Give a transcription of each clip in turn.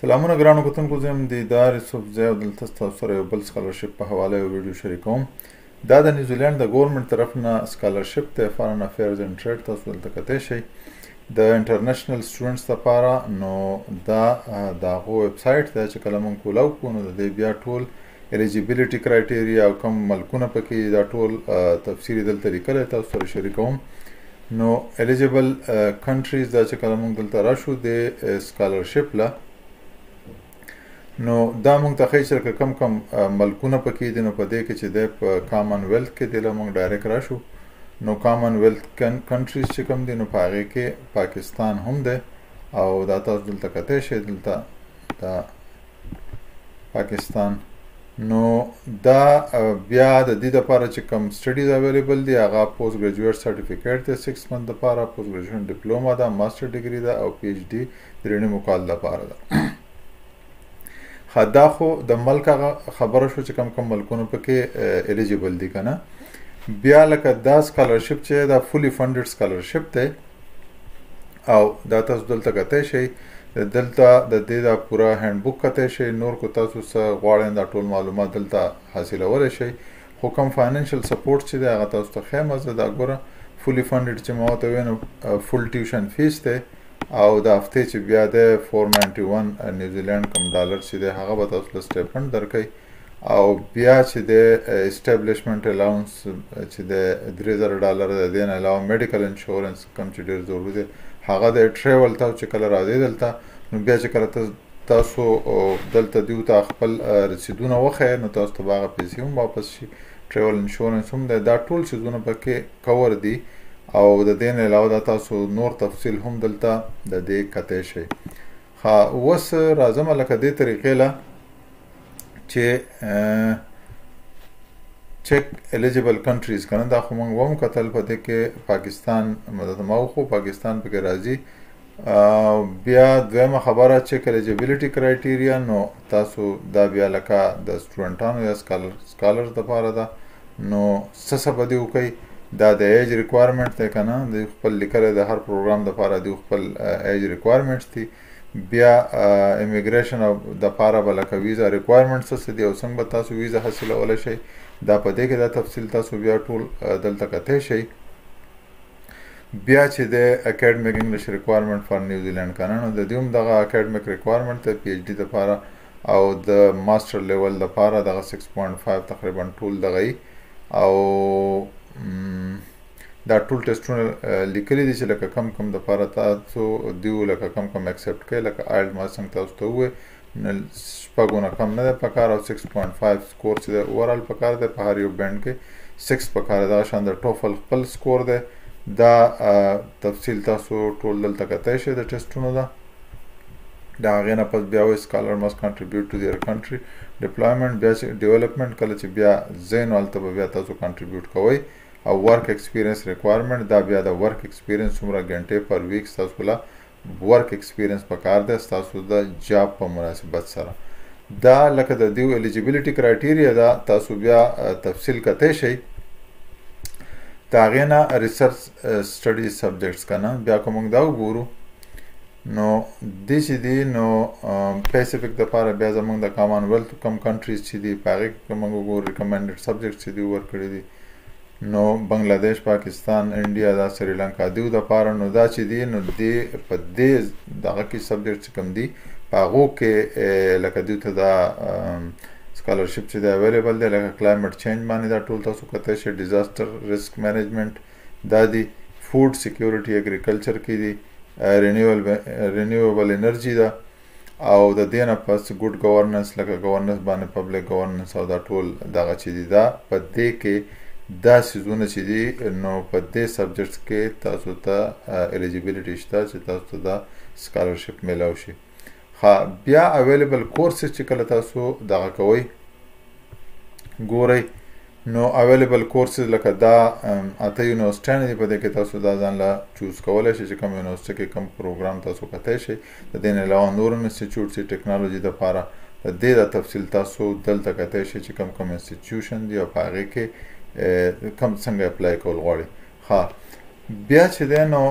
سلامونه ګرانو کتونکو، زه یم دیدار یوسف زی او دلته ستاسو سره یو بل سکالرشپ په حواله یو ویډیو شریکوم. دا د نیوزیلند د ګورنمنټ طرف نه سکالرشپ دی، فارن افیرز اینډ ټریډ. تاسو دلته کتلی شئ د انټرنیشنل سټوډنټس لپاره. نو دا د هغو ویب سایټ دی چې کله موږ کولاو کړو نو د دې بیا ټول الیجیبیلیټي کرایټیریا او کوم ملکونه پکې دا ټول تفصیلي دلته لیکلی تاسو سره شریکوم. نو الیجیبل کنټریز دا چې کله موږ دلته راشو د سکالرشپ له نو دا موږ ته ښیي چې کم کم ملکونه پکې دي. نو په دې کې چې دی په کامن ویلث کې دی له موږ ډایرکټ راشو نو کامن ویلث کنټریز چې کوم دي نو په هغې کې پاکستان هم دی او دا تاسو دلته کتی شئ دلته دا پاکستان. نو دا بیا د دې دپاره چې کوم سټډیز اویلیبل دي هغه پوسټ ګریجویټ سرټیفیکیټ دی 6 منث دپاره، پوسټ ګریجویټ ډپلوما ده، ماسټر ډګري ده او پی ایچ ډي درېنیمو کال دپاره ده. دا خو د ملک هغه خبره شو چې کم کم ملکونو پکې الیجیبل دي که نه. بیا لکه دا سکالرشپ چې دا فولي فنډډ سکالرشپ دی او دا تاسو دلته کتی شئ، دلته د دې دا پوره هینډ بک کتی شئ. نور کو تاسو څه غواړئ دا ټول معلومات دلته حاصلولی شئ. خو کوم فاینانشل سپورټ چې دی هغه تاسو ته ښیم زه دا ګوره فولي فنډډ چې ما ورته وویل نو فول ټیوشن فیس دی او د هفتې چې بیا دی 491 نیوزیلند کوم ډالر چې دی هغه به تاسو له سټیپنډ درکوي او بیا چې دی اسټابلیشمنټ الاونس چې دی $3000 د دې نه علاوه میډیکل انشورنس کوم چې ډېر ضروري دی هغه د ټریول تاسو چې کله راځئ دلته نو بیا چې کله تاسو دلته دیو ته خپل رسیدونه وښیئ نو تاسو ته به هغه پیسې هم واپس شي. ټریول انشورنس هم دی. دا ټول څیزونه پکې کور دي او د دې نه علاوه دا تاسو نور تفصیل هم دلته د دې کتی شئ. ښه اوس راځم لکه دې طریقې له چې چیک الیجیبل کنټریز که نه دا خو موږ وم کتل په دې کې پاکستان ما وخو پاکستان پکې راځي. بیا دویمه خبره چیک الیجیبیلیټي کرایټیریا نو تاسو دا بیا لکه د سټوډنټانو یا سکالرز دپاره ده نو څه به دې وکئ. دا د ایج ریکوایرمنټ دی که نه د خپل لیکلی د هر پروګرام دپاره د خپل ایج ریکوایرمنټس دي. بیا امیګریشن دپاره به لکه ویزا ریکوایرمنټس څه دي او څنګه به تاسو ویزا حاصلولی شئ دا په دې کې دا تفصیل تاسو بیا ټول دلته کتی شئ. بیا چې د اکیډمیک انګلیش ریکوایرمنټ فار نیوزیلند که نه نو د دې هم دغه اکیډمیک ریکوایرمنټ دی پی ایچ ډي دپاره او د ماسټر لیول دپاره دغه 6.5 تقریبا ټول دغه یي او دا ټول ټیسټونه لیکلي دي چې لکه کم کم دپاره تاسو دیو لکه کم کم اکسپټ کوئ. لکه آیلټ ما څنګه تاسو ته ووایي شپږو نه کم نه دی پکار او 6.5 سکور چې دی اوورال پکار دی په هر یو بینډ کې 6 پکار دی. دغه شان د ټوفل خپل سکور دی. دا تفصیل تاسو ټول دلته کتی شئ د ټیسټونو ده. د هغې نه پس بیا وایي سکالر مست کنټریبیوټ ټو دیئر کنټري ډپلایمنټ. بیا چې ډیولپمنټ کله چې بیا ځئ نو هلته به بیا تاسو کنټریبیوټ کوئ او ورک ایکسپیرینس ریکوایرمنټ دا بیا د ورک ایکسپیرینس څومره ګنټې پر ویک ستاسو له ورک ایکسپیرینس پکار دی ستاسو د جاب په مناسبت سره. دا لکه د دیو الیجیبیلیټي کرایټیریا ده تاسو بیا تفصیل کتی شئ. د هغې نه ریسرچ سټډیز سبجیکټس که نه بیا که موږ دا وګورو نو دې چې دي نو پیسفیک دپاره بیا زموږ د کامن ویلث کم کنټریز چې دي په هغې کې موږ وګورو ریکمنډډ سبجیکټ چې دي ورکړي دي نو بنګلادیش، پاکستان، انډیا دا سریلانکا دیو دپاره نو دا چې دي نو دې په دې دغه کې سبجیکټ چې کوم دي په هغو کې لکه دیو ته دا سکالرشپ چې دی اویلیبل دی لکه کلایمټ چینج باندې دا ټول تاسو کتی شئ. ډیزاسټر ریسک مینجمنټ دا دي. فوډ سیکیورټي اګریکلچر کې دي. رینیویبل انرژي ده او د دې نه پس ګډ ګورننس لکه ګورننس باندې پبلک ګورننس او دا ټول دغه چې دي دا په دې کې دا څیزونه چې دي نو په دې سبجیکټس کې تاسو ته الیجیبیلیټي شته چې تاسو ته دا سکالرشپ میلاو شي. بیا اویلیبل کورسز چې کله تاسو دغه کوئ ګورئ نو اویلیبل کورسز لکه دا اته یونیورسټیانې دي په دې کې تاسو دا ځان له چوز کولی شئ چې کوم یونیورسټي کې کوم پروګرام تاسو کتی شئ. د دې نه علاوه نور انسټیټیوټ چې ټیکنالوژي دپاره د دې د تفصیل تاسو دلته کتی شئ چې کوم انسټیټیوشن دي او په هغې کې کوم څنګه اپلای کول غواړي. بیا چې دی نو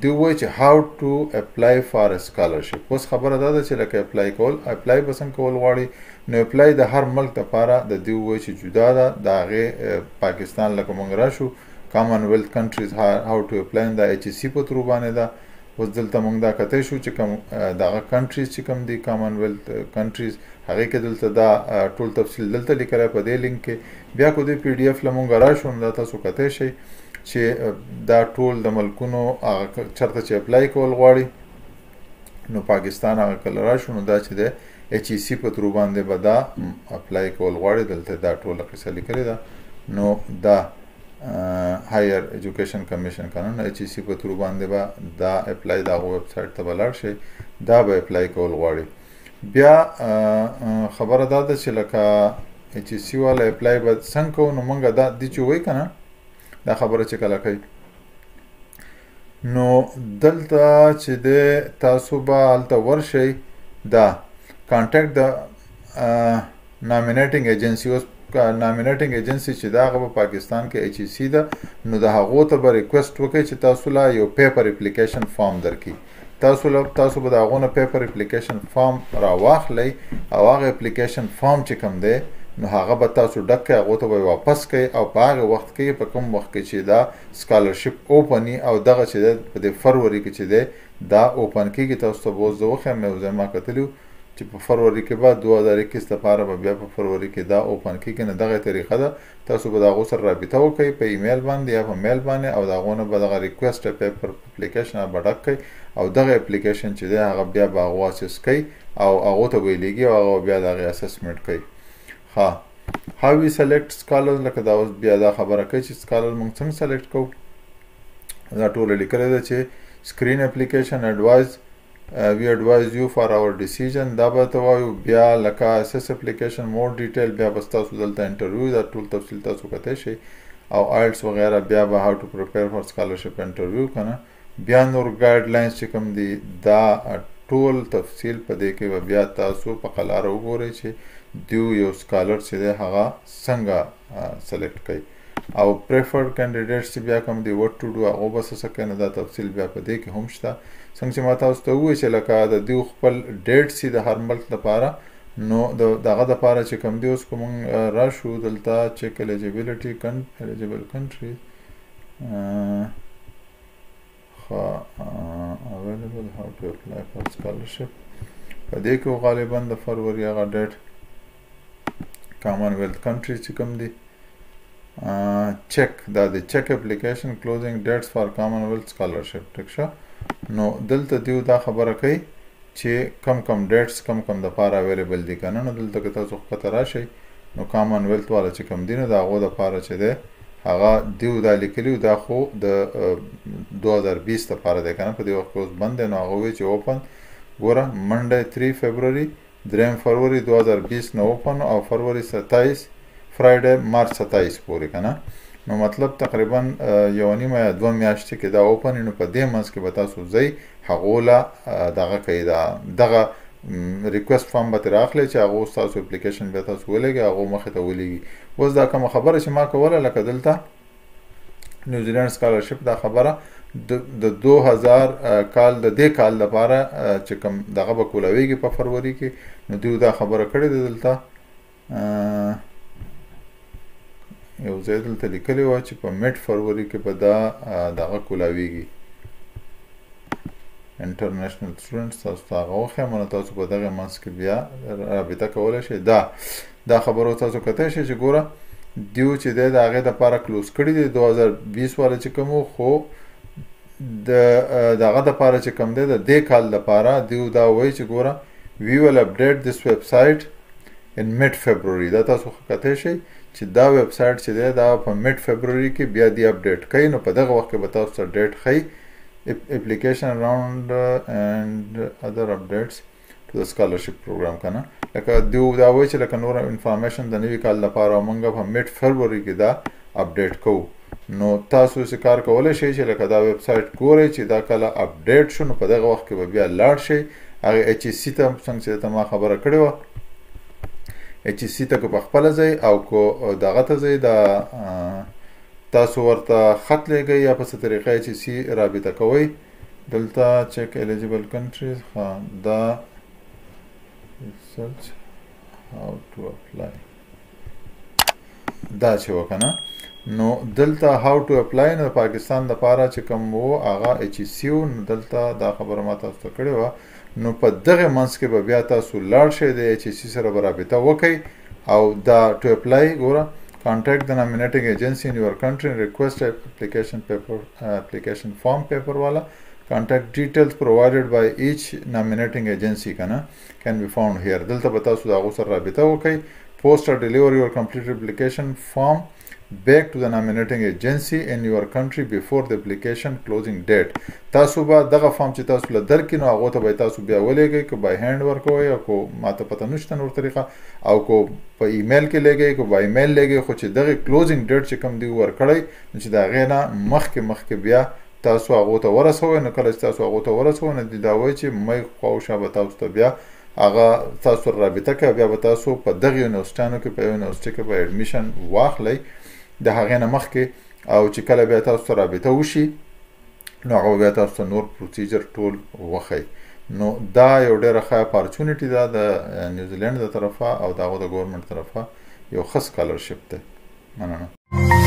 دوی وایي چې how to apply for a scholarship. اوس خبره دا ده چې لکه اپلای به څنګه کول غواړي نو اپلای د هر ملک دپاره د دوی وایي چې جدا ده د هغې پاکستان لکه موږ راشو کامن ویلث کنټریز how to apply د HEC په ترو باندې ده. اوس دلته موږ دا کتی شو چې کوم دغه کنټریز چې کوم دي کامن ویلث کنټریز هغې کې دلته دا ټول تفصیل دلته لیکلی په دې لینک کې. بیا کو دې PDF له موږ راشو نو دا تاسو کتی شئ چې دا ټول د ملکونو هغه چېرته چې اپلای کول غواړي نو پاکستان هغه کله راشو نو دا چې دی HEC په ترو باندې به دا اپلای کول غواړي دلته دا ټوله قصه لیکلې ده. نو دا هایر ایجوکیشن کمیشن قانون HEC په ترو باندې به دا اپلای د هغو ویب سایټ ته به لاړ شئ دا به اپلای کول غواړي. بیا خبره دا ده چې لکه HEC والا اپلای به څنګه کوو نو موږ دا دې چې وایي که نه دا خبره چې کله کوي نو دلته چې دی تاسو به هلته ورشئ دا کانټیکټ د نامینیټینګ ایجنسي. اوس نامینیټینګ ایجنسي چې دا هغه په پاکستان کې HEC ده نو د هغو ته به ریکویسټ وکړئ چې تاسو له یو پیپر اپلیکیشن فارم درکړي. تاسو به د هغو نه پیپر اپلیکیشن فارم راواخلئ او هغه اپلیکیشن فارم چې کوم دی نو هغه به تاسو ډک کړئ هغو ته به واپس کړئ او په هغه وخت کې په کوم وخت کې چې دا سکالرشپ اوپن وي او دغه چې دی په دې فروری کې چې دی دا اوپن کېږي تاسو ته به اوس زه وښیم یو ځای ما کتلي چې په فروری کې به 2021 لپاره به بیا په فروری کې دا اوپن کېږي نو دغه طریقه ده. تاسو به د هغو سره رابطه وکړئ په ایمیل باندې یا په میل باندې او د هغو نه به دغه ریکویسټ پیپر اپلیکیشن به ډک کړئ او دغه اپلیکیشن چې دی هغه بیا به هغو اسس کوي او هغو ته به یې لیږي او هغه بیا د هغې اسسمنټ کوي. ښه how we select scholars لکه دا اوس بیا دا خبره کوي چې سکالر موږ څنګه سلیکټ کوو دا ټوله لیکلی ده چې screen application advise we advise you for our decision دا به ته وایو. بیا لکه assess application more detail بیا به ستاسو دلته انټرویو دا ټول تفصیل تاسو کتی شئ او IELTS وغیره بیا به how to prepare for scholarship interview که نه. بیا نور ګایډلاینز چې کوم دي دا ټول تفصیل په دې کې به بیا تاسو په قلاره وګورئ چې دیو یو سکالر چې دی هغه څنګه سلیکټ کوي او پریفرډ کینډیډیټس چې بیا کوم دی وټ ټو ډو هغو به څه کوي نو دا تفصیل بیا په دې کې هم شته. څنګه چې ما تاسو ته ووایي چې لکه د دیو خپل ډیټس دي د هر ملک لپاره نو دغه دپاره چې کوم دی اوس که مونږ راشو دلته چیک الیجیبلیټي الیجیبل کنټریز available how to apply for scholarship په دې کې غالبا د فروری هغه ډیټ کامن ویلث کنټریز چې کوم دي چیک دا د چیک اپلیکیشن کلوزینګ ډیټس فار کامن ویلث سکالرشپ ټیک شه. نو دلته دیو دا خبره کوي چې کم ډیټس کم دپاره اویلیبل دي که نه نو دلته که تاسو ښکته راشئ نو کامن ویلث والا چې کوم دي نو د هغو دپاره چې دی هغه دیو دا لیکلي دا خو د 2020 لپاره دی که نه په دې وخت کې اوس بند دی نو هغه وایي چې اوپن ګوره منډی 3 فبروري 3 فروری 2020 نه اوپن او فروری 27 فرایډی مارچ 27 پورې که نه نو مطلب تقریبا یو نیمه یا 2 میاشتې کې دا اوپن نو په دې منځ کې به تاسو ځئ هغو له دغه کوي دغه ریکویسټ فارم به ترې اخلئ چې هغو ستاسو اپلیکیشن بیا تاسو ولېږئ هغو مخې ته ولېږي. اوس دا کومه خبره چې ما کوله لکه دلته نیوزیلینډ سکالرشپ دا خبره د 2000 کال د دې کال لپاره چې کوم دغه به کولاویږي په فروری کې نو دوی دا خبره کړې ده دلته یو ځای دلته لیکلې وه چې په میډ فروری کې به دا دغه کولاویږي انټرنیشنل سټوډنټس تاسو ته هغه وښیم نو تاسو په دغه منځ کې بیا رابطه کولی شئ. دا خبرو تاسو کتی شئ چې ګوره دیو چې دی د هغې دپاره کلوز کړي دي 2020 والا چې کوم خو دغه دپاره چې کوم دی د دې کال دپاره دیو دا وایي چې ګوره we will update this website in mid February دا تاسو کتی شئ چې دا ویب سایټ چې دی دا په mid February کې بیا دی اپډیټ کوي نو په دغه وخت کې به تاسو ته ډیټ ښیي application around and other updates to the scholarship program که نه لکه دیو دا وایي چې لکه نور انفارمیشن د نوي کال لپاره موږ په mid February کې دا اپډیټ کوو نو تاسو چې کار کولی شئ چې لکه دا ویب سایټ ګورئ چې دا کله اپډیټ شو نو په دغه وخت کې به بیا لاړ شئ هغې HEC ته څنګه چې ته ما خبره کړې وه HEC ته که په خپله ځئ او که دغه ته ځئ د تاسو ورته خط لګئ یا په څه طریقه چې سی رابطه کوئ دلته چک eligible countries دا research how to apply دا چې وکنه نو دلته how to apply نو پاکستان د پاره چې کوم وو هغه HEC نو دلته دا خبره ما تاسو ته کړې وه نو په دغه منځ کې به بیا تاسو لاړ شئ د HEC سره به رابطه وکئ او دا to apply ګوره contact the nominating agency in your country and request application form paper والا contact details provided by each nominating agency can be found here دلته به تاسو د هغو سره رابطه وکئ post or deliver your complete application form back to the nominating agency in your country before the application closing date تاسو به دغه فارم چې تاسو له درکې نو هغو ته به تاسو بیا ولېږئ که بای هینډ ورکوئ او که ماته پته نشته نور طریقه او که په ایمیل کې لېږئ که بای ایمیل لېږئ خو چې دغه کلوزینګ ډیټ چې کوم دی ورکړئ نو چې د هغې نه مخکې بیا تاسو هغو ته ورسوئ نو کله چې تاسو هغو ته ورسوئ نو دوی دا وایي چې می خواوشا به تاسو ته بیا هغه تاسو سره رابطه کوي بیا به تاسو په دغه یونیورسټیانو کې په یو یونیورسټي کې به ایډمیشن واخلئ د هغې نه مخکې او چې کله بیا تاسو سره رابطه وشي نو هغه بیا تاسو ته نور پروسیجر ټول وښیي نو دا یو ډېره ښه اپارچونټي ده د نیوزیلینډ د طرفه او د هغو د ګورنمنټ طرفه یو ښه سکالرشپ دی مننه